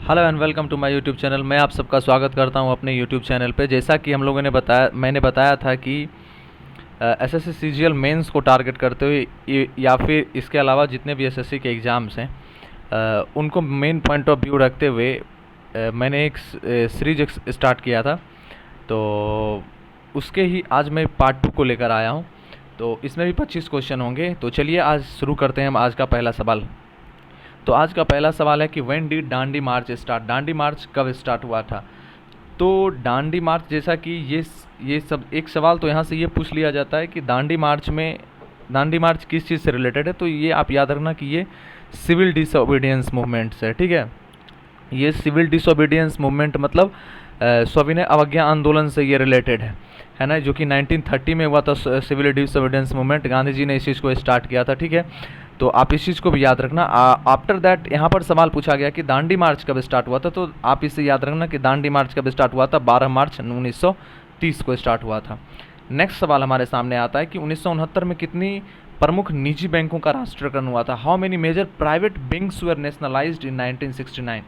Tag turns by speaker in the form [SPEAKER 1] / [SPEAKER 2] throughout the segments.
[SPEAKER 1] Hello and welcome to my YouTube channel. मैं आप सबका स्वागत करता हूं अपने यूट्यूब चैनल पे। जैसा कि हम लोगों ने मैंने बताया था कि एसएससी सीजीएल मेंस को टारगेट करते हुए या फिर इसके अलावा जितने भी एसएससी के एग्ज़ाम्स हैं उनको मेन पॉइंट ऑफ व्यू रखते हुए मैंने एक सीरीज स्टार्ट किया था। तो उसके ही आज मैं पार्ट 2 को लेकर आया हूं। तो इसमें भी 25 क्वेश्चन होंगे। तो चलिए आज शुरू करते हैं हम आज का पहला सवाल। तो आज का पहला सवाल है कि when did Dandi march start. Dandi march कब स्टार्ट हुआ था? तो दांडी मार्च, जैसा कि ये सब एक सवाल तो यहाँ से ये पूछ लिया जाता है कि दांडी मार्च किस चीज़ से रिलेटेड है। तो ये आप याद रखना कि ये सिविल डिसोबीडियंस मूवमेंट से, ठीक है। ये सिविल डिसोबीडियंस मूवमेंट मतलब सविनय अवज्ञा आंदोलन से ये रिलेटेड है ना, जो कि 1930 में हुआ था। Civil disobedience movement Gandhi ji ने इस चीज़ को स्टार्ट किया था, ठीक है। तो आप इस चीज़ को भी याद रखना। आफ्टर दैट यहाँ पर सवाल पूछा गया कि दांडी मार्च कब स्टार्ट हुआ था। तो आप इसे याद रखना कि दांडी मार्च कब स्टार्ट हुआ था, 12 मार्च 1930 को स्टार्ट हुआ था। नेक्स्ट सवाल हमारे सामने आता है कि 1969 में कितनी प्रमुख निजी बैंकों का राष्ट्रीयकरण हुआ था। How many major private banks were nationalised in 1969।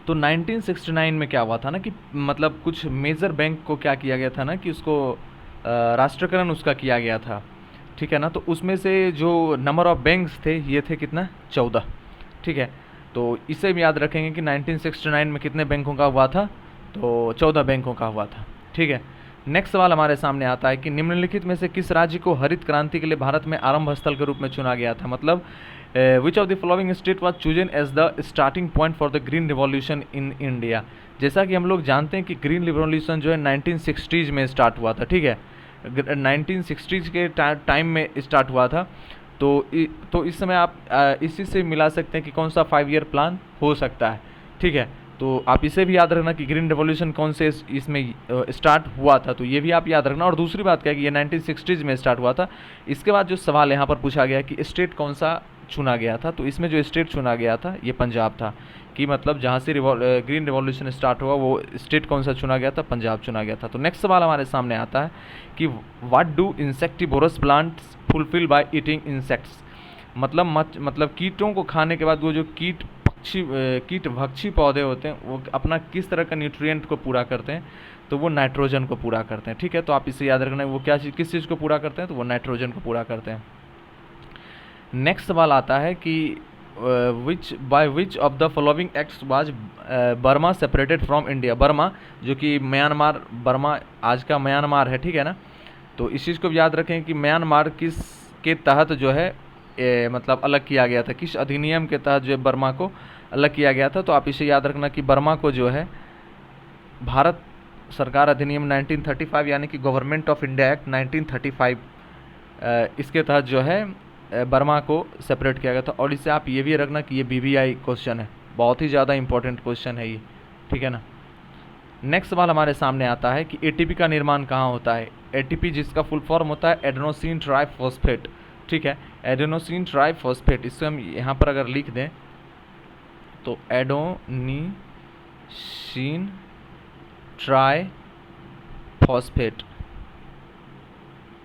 [SPEAKER 1] तो 1969 में क्या हुआ था ना कि मतलब कुछ मेजर बैंक को क्या किया गया था ना कि उसको राष्ट्रीयकरण उसका किया गया था, ठीक है ना। तो उसमें से जो नंबर ऑफ बैंक्स थे ये थे कितना, 14, ठीक है। तो इसे भी याद रखेंगे कि 1969 में कितने बैंकों का हुआ था, तो 14 बैंकों का हुआ था, ठीक है। नेक्स्ट सवाल हमारे सामने आता है कि निम्नलिखित में से किस राज्य को हरित क्रांति के लिए भारत में आरंभ स्थल के रूप में चुना गया था। मतलब which of the following state was chosen as the starting point for the green revolution in India. जैसा कि हम लोग जानते हैं कि ग्रीन रिवॉल्यूशन जो है 1960s में स्टार्ट हुआ था, ठीक है। 1960s के टाइम में स्टार्ट हुआ था। तो इस समय आप इसी से मिला सकते हैं कि कौन सा 5 ईयर प्लान हो सकता है, ठीक है। तो आप इसे भी याद रखना कि ग्रीन रेवोल्यूशन कौन से इसमें स्टार्ट हुआ था, तो ये भी आप याद रखना। और दूसरी बात क्या है कि ये 1960s में स्टार्ट हुआ था। इसके बाद जो सवाल यहाँ पर पूछा गया कि स्टेट कौन सा चुना गया था, तो इसमें जो स्टेट चुना गया था ये पंजाब था। कि मतलब जहाँ से ग्रीन रिवॉल्यूशन स्टार्ट हुआ वो स्टेट कौन सा चुना गया था, पंजाब चुना गया था। तो नेक्स्ट सवाल हमारे सामने आता है कि what do insectivorous plants fulfil by eating insects. मतलब कीटों को खाने के बाद वो जो कीट भक्षी पौधे होते हैं वो अपना किस तरह का न्यूट्रिएंट को पूरा करते हैं, तो वो नाइट्रोजन को पूरा करते हैं, ठीक है। तो आप इसे याद रखना वो किस चीज़ को पूरा करते हैं, तो वो नाइट्रोजन को पूरा करते हैं। नेक्स्ट सवाल आता है कि विच of the following acts was Burma separated from India. Burma जो कि बर्मा आज का म्यांमार है, ठीक है ना। तो इस चीज़ को भी याद रखें कि म्यांमार किस के तहत जो है मतलब अलग किया गया था, किस अधिनियम के तहत जो है बर्मा को अलग किया गया था। तो आप इसे याद रखना कि बर्मा को जो है भारत सरकार अधिनियम 1935 यानी कि गवर्नमेंट ऑफ इंडिया एक्ट 1935 इसके तहत जो है बर्मा को सेपरेट किया गया था। और इससे आप ये भी रखना कि ये BBI क्वेश्चन है, बहुत ही ज़्यादा इंपॉर्टेंट क्वेश्चन है ये, ठीक है ना। नेक्स्ट सवाल हमारे सामने आता है कि ATP का निर्माण कहाँ होता है। ATP जिसका फुल फॉर्म होता है एडेनोसिन ट्राइफॉस्फेट, ठीक है। एडेनोसिन ट्राइफॉस्फेट, इसको हम यहाँ पर अगर लिख दें तो एडेनोसिन ट्राइफॉस्फेट,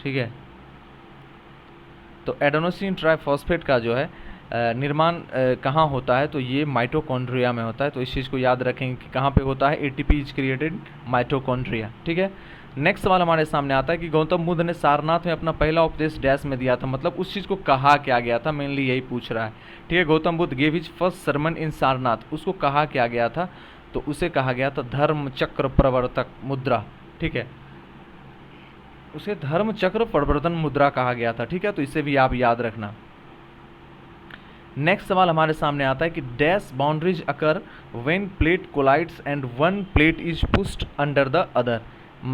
[SPEAKER 1] ठीक है। तो एडेनोसिन ट्राइफॉस्फेट का जो है निर्माण कहाँ होता है, तो ये माइटोकॉन्ड्रिया में होता है। तो इस चीज़ को याद रखेंगे कि कहाँ पे होता है, ATP इज क्रिएटेड माइटोकॉन्ड्रिया, ठीक है। नेक्स्ट सवाल हमारे सामने आता है कि गौतम बुद्ध ने सारनाथ में अपना पहला उपदेश डैश में दिया था। मतलब उस चीज़ को कहा क्या गया था, मेनली यही पूछ रहा है, ठीक है। Gautam Buddha gave his first sermon in Sarnath, उसको कहा क्या गया था, तो उसे कहा गया था धर्म चक्र प्रवर्तक मुद्रा, ठीक है। उसे धर्म चक्र प्रवर्तन मुद्रा कहा गया था, ठीक है। तो इसे भी आप याद रखना। नेक्स्ट सवाल हमारे सामने आता है कि dash boundaries occur when plate collides and one plate is pushed under the other.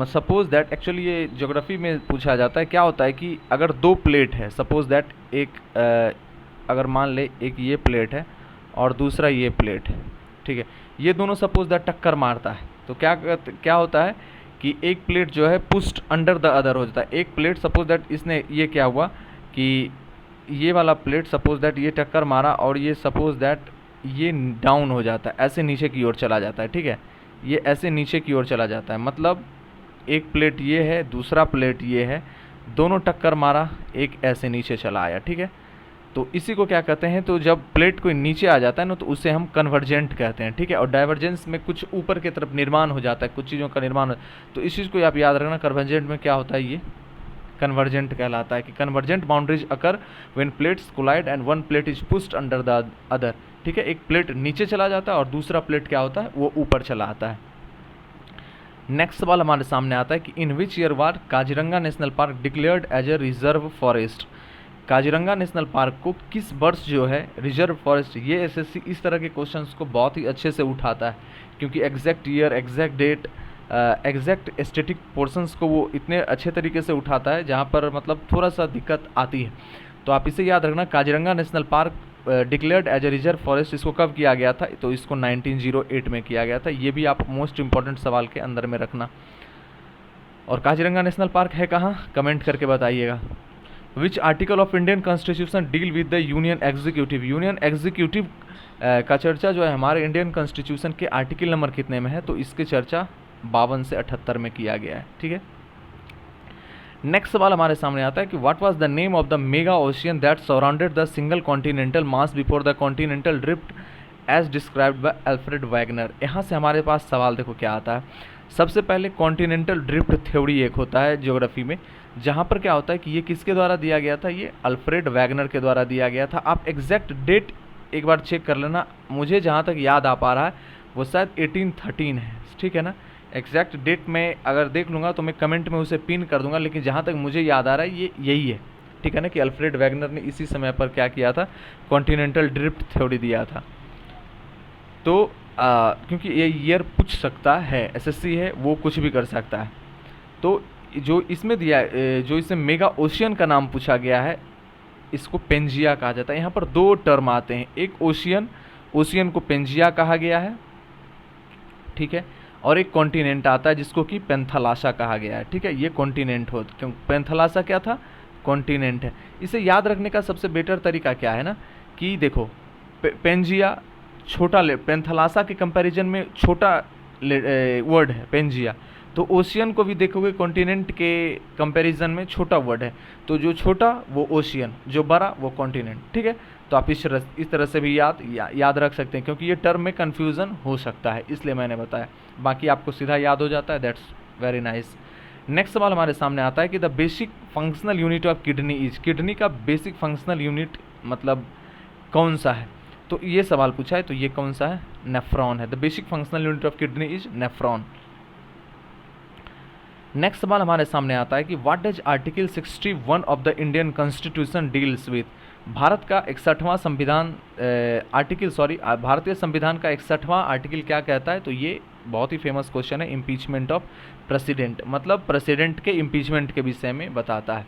[SPEAKER 1] Suppose that, actually ये ज्योग्राफी में पूछा जाता है, क्या होता है कि अगर दो प्लेट है, सपोज दैट अगर मान ले एक ये प्लेट है और दूसरा ये प्लेट है, ठीक है। ये दोनों सपोज दैट टक्कर मारता है, तो क्या होता है कि एक प्लेट जो है पुश्ड अंडर द अदर हो जाता है। एक प्लेट सपोज दैट इसने ये क्या हुआ कि ये वाला प्लेट सपोज दैट ये टक्कर मारा और ये सपोज दैट ये डाउन हो जाता है, ऐसे नीचे की ओर चला जाता है, ठीक है। ये ऐसे नीचे की ओर चला जाता है, मतलब एक प्लेट ये है, दूसरा प्लेट ये है, दोनों टक्कर मारा, एक ऐसे नीचे चला आया, ठीक है। तो इसी को क्या कहते हैं, तो जब प्लेट कोई नीचे आ जाता है ना तो उसे हम कन्वर्जेंट कहते हैं, ठीक है। और डाइवर्जेंस में कुछ ऊपर की तरफ निर्माण हो जाता है, कुछ चीज़ों का निर्माण हो, तो इस चीज़ को आप याद रखना, कन्वर्जेंट में क्या होता है, ये कन्वर्जेंट कहलाता है कि convergent boundaries occur when plates collide and one plate is pushed under the other, ठीक है। एक प्लेट नीचे चला जाता है और दूसरा प्लेट क्या होता है, वो ऊपर चला आता है। नेक्स्ट सवाल हमारे सामने आता है कि in which year was Kaziranga national park declared as a reserve forest. Kaziranga national park को किस वर्ष जो है रिजर्व फॉरेस्ट, ये एसएससी इस तरह के क्वेश्चंस को बहुत ही अच्छे से उठाता है, क्योंकि exact year, exact date, exact aesthetic portions को वो इतने अच्छे तरीके से उठाता है जहाँ पर मतलब थोड़ा सा दिक्कत आती है। तो आप इसे याद रखना, Kaziranga national park declared as a reserve forest, इसको कब किया गया था, तो इसको 1908 में किया गया था। ये भी आप मोस्ट इंपॉर्टेंट सवाल के अंदर में रखना। और काजीरंगा नेशनल पार्क है कहाँ, कमेंट करके बताइएगा। Which article of Indian constitution deal with the union executive. Union executive का चर्चा जो है हमारे इंडियन कॉन्स्टिट्यूशन के आर्टिकल नंबर कितने में है, तो इसकी चर्चा 52 से 78 में किया गया है, ठीक है। नेक्स्ट सवाल हमारे सामने आता है कि what was the name of the mega ocean that surrounded the single continental mass before the continental drift as described by Alfred Wegener. यहाँ से हमारे पास सवाल देखो क्या आता है। सबसे पहले कॉन्टिनेंटल ड्रिफ्ट थ्योरी एक होता है ज्योग्राफी में, जहाँ पर क्या होता है कि ये किसके द्वारा दिया गया था, ये अल्फ्रेड वैगनर के द्वारा दिया गया था। आप एग्जैक्ट डेट एक बार चेक कर लेना, मुझे जहाँ तक याद आ पा रहा है वो शायद 1813 है, ठीक है ना। एग्जैक्ट डेट में अगर देख लूँगा तो मैं कमेंट में उसे पिन कर दूंगा, लेकिन जहाँ तक मुझे याद आ रहा है ये यही है, ठीक है ना, कि अल्फ्रेड वैगनर ने इसी समय पर क्या किया था, कॉन्टिनेंटल ड्रिफ्ट थ्योरी दिया था। तो क्योंकि ये ईयर पूछ सकता है, एसएससी है वो कुछ भी कर सकता है। तो जो इसमें दिया, जो इसमें मेगा ओशियन का नाम पूछा गया है, इसको पेंजिया कहा जाता है। यहाँ पर दो टर्म आते हैं, एक ओशियन, ओशियन को पेंजिया कहा गया है, ठीक है, और एक कॉन्टिनेंट आता है जिसको कि पेंथलासा कहा गया है, ठीक है। ये कॉन्टिनेंट हो, क्यों पेंथलासा क्या था, कॉन्टिनेंट है। इसे याद रखने का सबसे बेटर तरीका क्या है ना, कि देखो पेंजिया छोटा, पेंथलासा के कंपैरिजन में छोटा वर्ड है पेंजिया, तो ओशियन को भी देखोगे कॉन्टिनेंट के कंपैरिजन में छोटा वर्ड है, तो जो छोटा वो ओशियन, जो बड़ा वो कॉन्टिनेंट, ठीक है। तो आप इस तरह से भी याद रख सकते हैं, क्योंकि ये टर्म में कन्फ्यूज़न हो सकता है, इसलिए मैंने बताया। बाकी आपको सीधा याद हो जाता है, दैट्स वेरी नाइस। नेक्स्ट सवाल हमारे सामने आता है कि the basic functional unit of kidney is. Kidney का बेसिक फंक्शनल यूनिट मतलब कौन सा है, तो ये सवाल पूछा है, तो ये कौन सा है, नेफ्रॉन है। The basic functional unit of kidney is nephron. Next सवाल हमारे सामने आता है कि what does article 61 of the Indian constitution deals with. Bharat का 61वां संविधान भारतीय संविधान का 61वां आर्टिकल क्या कहता है, तो ये बहुत ही फेमस क्वेश्चन है, इम्पीचमेंट ऑफ प्रेसिडेंट, मतलब प्रेसिडेंट के इम्पीचमेंट के विषय में बताता है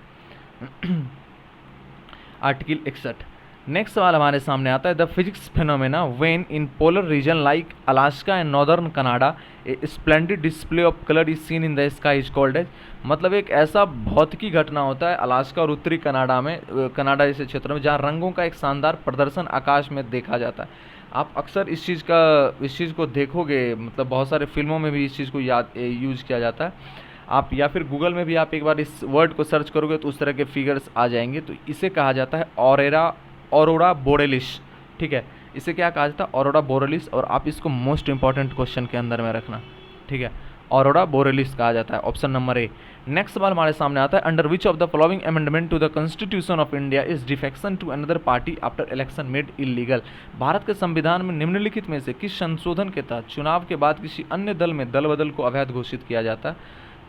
[SPEAKER 1] आर्टिकल 61। नेक्स्ट सवाल हमारे सामने आता है the physics phenomena when in polar region like Alaska and northern Canada a splendid display of colour is seen in the sky is called as. मतलब एक ऐसा भौतिकी घटना होता है अलास्का और उत्तरी कनाडा में, कनाडा जैसे क्षेत्र में, जहाँ रंगों का एक शानदार प्रदर्शन आकाश में देखा जाता है। आप अक्सर इस चीज़ को देखोगे, मतलब बहुत सारे फिल्मों में भी इस चीज़ को यूज किया जाता है। आप या फिर गूगल में भी आप एक बार इस वर्ड को सर्च करोगे तो उस तरह के फिगर्स आ जाएंगे। तो इसे कहा जाता है ऑरोरा बोरेलिस, ठीक है, इसे क्या कहा जाता है, ऑरोरा बोरेलिस। और आप इसको मोस्ट इंपॉर्टेंट क्वेश्चन के अंदर में रखना, ठीक है, ऑरोरा बोरेलिस कहा जाता है, ऑप्शन नंबर ए। नेक्स्ट सवाल हमारे सामने आता है under which of the following amendment to the constitution of India is defection to another party after election made illegal. Bharat के संविधान में निम्नलिखित में से किस संशोधन के तहत चुनाव के बाद किसी अन्य दल में दल बदल को अवैध घोषित किया जाता है,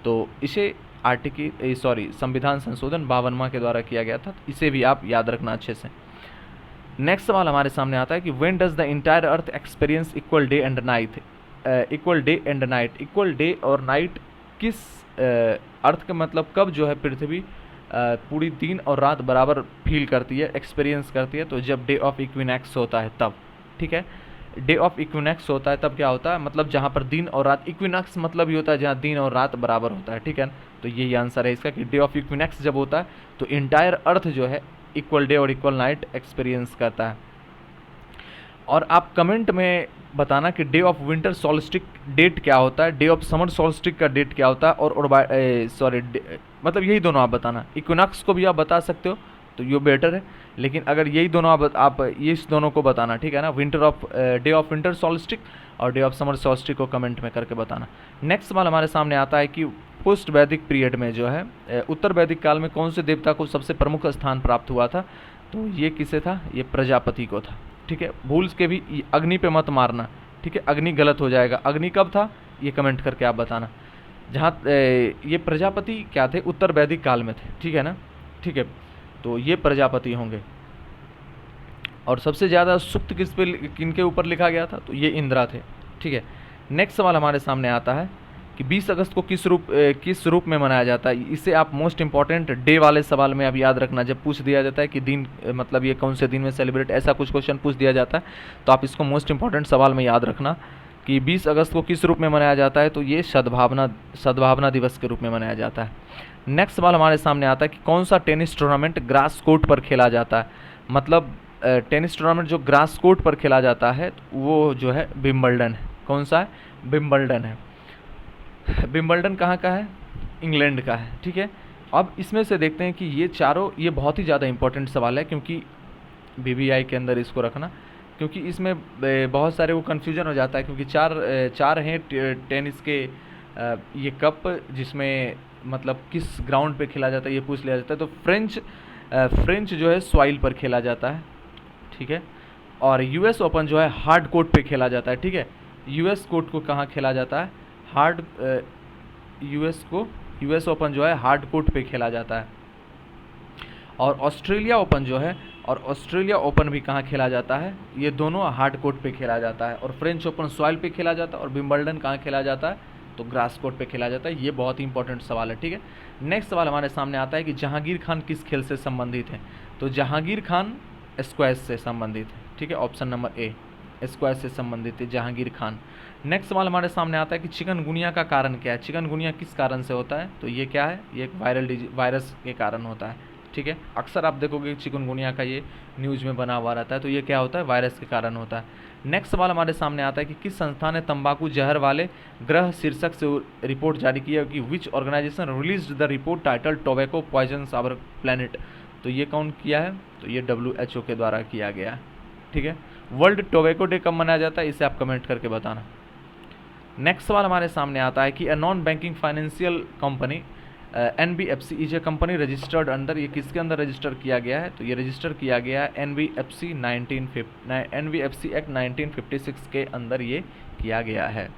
[SPEAKER 1] तो इसे संविधान संशोधन 52वां के द्वारा किया गया था। इसे भी आप याद रखना अच्छे से। नेक्स्ट सवाल हमारे सामने आता है कि when does the entire earth experience equal day and night. Equal day और नाइट किस अर्थ का मतलब कब जो है पृथ्वी पूरी दिन और रात बराबर फील करती है, एक्सपीरियंस करती है, तो जब डे ऑफ इक्विनॉक्स होता है तब, ठीक है। डे ऑफ इक्विनॉक्स होता है तब क्या होता है, मतलब जहाँ पर दिन और रात, इक्विनॉक्स मतलब ये होता है जहाँ दिन और रात बराबर होता है, ठीक है। तो यही आंसर है इसका कि डे ऑफ इक्विनॉक्स जब होता है तो इंटायर अर्थ जो है इक्वल डे और इक्वल नाइट एक्सपीरियंस करता है। और आप कमेंट में बताना कि डे ऑफ विंटर सॉल्स्टिक डेट क्या होता है, डे ऑफ समर सॉल्स्टिक का डेट क्या होता है, और मतलब यही दोनों आप बताना। इक्विनॉक्स को भी आप बता सकते हो तो ये बेटर है। लेकिन अगर यही दोनों आप ये इस दोनों को बताना, ठीक है ना, डे ऑफ विंटर सॉल्स्टिक और डे ऑफ समर सॉल्स्टिक को कमेंट में करके बताना। नेक्स्ट सवाल हमारे सामने आता है कि पोस्ट वैदिक पीरियड में जो है उत्तर वैदिक काल में कौन से देवता को सबसे प्रमुख स्थान प्राप्त हुआ था? तो ये किसे था? ये प्रजापति को था, ठीक है। भूल के भी अग्नि पे मत मारना, ठीक है, अग्नि गलत हो जाएगा। अग्नि कब था ये कमेंट करके आप बताना। जहाँ ये प्रजापति क्या थे? उत्तर वैदिक काल में थे, ठीक है ना, ठीक है। तो ये प्रजापति होंगे। और सबसे ज़्यादा सुक्त किनके ऊपर लिखा गया था? तो ये इंदिरा थे, ठीक है। नेक्स्ट सवाल हमारे सामने आता है कि 20 अगस्त को किस रूप में मनाया जाता है? इसे आप मोस्ट इंपॉर्टेंट डे वाले सवाल में अब याद रखना। जब पूछ दिया जाता है कि दिन मतलब ये कौन से दिन में सेलिब्रेट, ऐसा कुछ क्वेश्चन पूछ दिया जाता है तो आप इसको मोस्ट इंपॉर्टेंट सवाल में याद रखना कि 20 अगस्त को किस रूप में मनाया जाता है? तो ये सद्भावना दिवस के रूप में मनाया जाता है। नेक्स्ट सवाल हमारे सामने आता है कि कौन सा टेनिस टूर्नामेंट ग्रास कोर्ट पर खेला जाता है? मतलब टेनिस टूर्नामेंट जो ग्रास कोर्ट पर खेला जाता है वो जो है विंबलडन है। कौन सा है? विंबलडन है। विंबलडन कहाँ का है? इंग्लैंड का है, ठीक है। अब इसमें से देखते हैं कि ये बहुत ही ज़्यादा इंपॉर्टेंट सवाल है, क्योंकि बीबीआई के अंदर इसको रखना, क्योंकि इसमें बहुत सारे वो कन्फ्यूजन हो जाता है, क्योंकि चार हैं टेनिस के ये कप, जिसमें मतलब किस ग्राउंड पे खेला जाता है ये पूछ लिया जाता है। तो फ्रेंच जो है सॉइल पर खेला जाता है, ठीक है। और यूएस ओपन जो है हार्ड कोर्ट पे खेला जाता है, ठीक है। यूएस कोर्ट को कहाँ खेला जाता है? यूएस ओपन जो है हार्ड कोर्ट पे खेला जाता है। और ऑस्ट्रेलिया ओपन भी कहाँ खेला जाता है? ये दोनों हार्ड कोर्ट पे खेला जाता है। और फ्रेंच ओपन सॉइल पे खेला जाता है और विंबलडन कहाँ खेला जाता है? तो ग्रास कोर्ट पे खेला जाता है। ये बहुत ही इंपॉर्टेंट सवाल है, ठीक है। नेक्स्ट सवाल हमारे सामने आता है कि जहांगीर खान किस खेल से संबंधित है? तो जहांगीर खान स्क्वैश से संबंधित है, ठीक है। ऑप्शन नंबर ए, स्क्वैश से संबंधित है जहांगीर खान। नेक्स्ट सवाल हमारे सामने आता है कि चिकनगुनिया का कारण क्या है? चिकनगुनिया किस कारण से होता है? तो ये क्या है? ये एक वायरस के कारण होता है, ठीक है। अक्सर आप देखोगे चिकनगुनिया का ये न्यूज़ में बना हुआ रहता है। तो ये क्या होता है? वायरस के कारण होता है। नेक्स्ट सवाल हमारे सामने आता है कि किस संस्था ने तंबाकू जहर वाले ग्रह शीर्षक से रिपोर्ट जारी किया कि which organisation release the report title tobacco poisons our planet? तो ये कौन किया है? तो ये WHO के द्वारा किया गया है, ठीक है। वर्ल्ड टोबैको डे कब मनाया जाता है? इसे आप कमेंट करके बताना। नेक्स्ट सवाल हमारे सामने आता है कि a non banking financial company NBFC is a company registered under, ये किसके अंदर रजिस्टर किया गया है? तो ये रजिस्टर किया गया है NBFC एक्ट 1956 के अंदर ये किया गया है।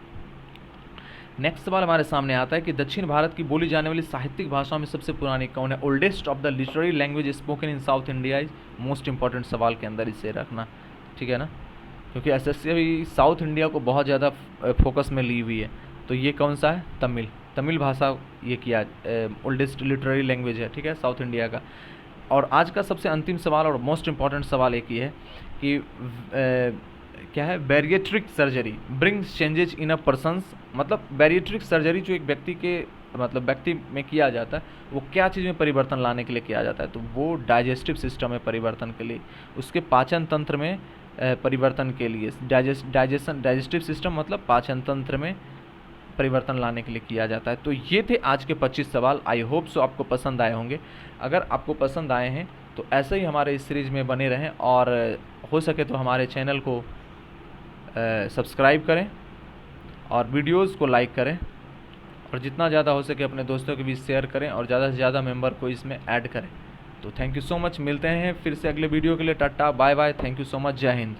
[SPEAKER 1] नेक्स्ट सवाल हमारे सामने आता है कि दक्षिण भारत की बोली जाने वाली साहित्यिक भाषाओं में सबसे पुरानी कौन है? Oldest of the literary language spoken in south India is, most important सवाल के अंदर इसे रखना, ठीक है ना, क्योंकि SSC भी साउथ इंडिया को बहुत ज़्यादा फोकस में ली हुई है। तो ये कौन सा है? तमिल भाषा ये किया ओल्डेस्ट लिटरेरी लैंग्वेज है, ठीक है, साउथ इंडिया का। और आज का सबसे अंतिम सवाल और मोस्ट इंपॉर्टेंट सवाल एक ही है कि क्या है? Bariatric surgery brings changes in a persons, मतलब बैरिएट्रिक सर्जरी जो एक व्यक्ति में किया जाता है वो क्या चीज़ में परिवर्तन लाने के लिए किया जाता है? तो वो डाइजेस्टिव सिस्टम में परिवर्तन के लिए, उसके पाचन तंत्र में परिवर्तन के लिए। डाइजेस्टिव सिस्टम मतलब पाचन तंत्र में परिवर्तन लाने के लिए किया जाता है। तो ये थे आज के 25 सवाल। आई होप सो आपको पसंद आए होंगे। अगर आपको पसंद आए हैं तो ऐसे ही हमारे इस सीरीज़ में बने रहें, और हो सके तो हमारे चैनल को सब्सक्राइब करें और वीडियोज़ को लाइक करें, और जितना ज़्यादा हो सके अपने दोस्तों के बीच शेयर करें, और ज़्यादा से ज़्यादा मेंबर को इसमें ऐड करें। तो थैंक यू सो मच। मिलते हैं फिर से अगले वीडियो के लिए। Tata bye bye, thank you so much, जय हिंद।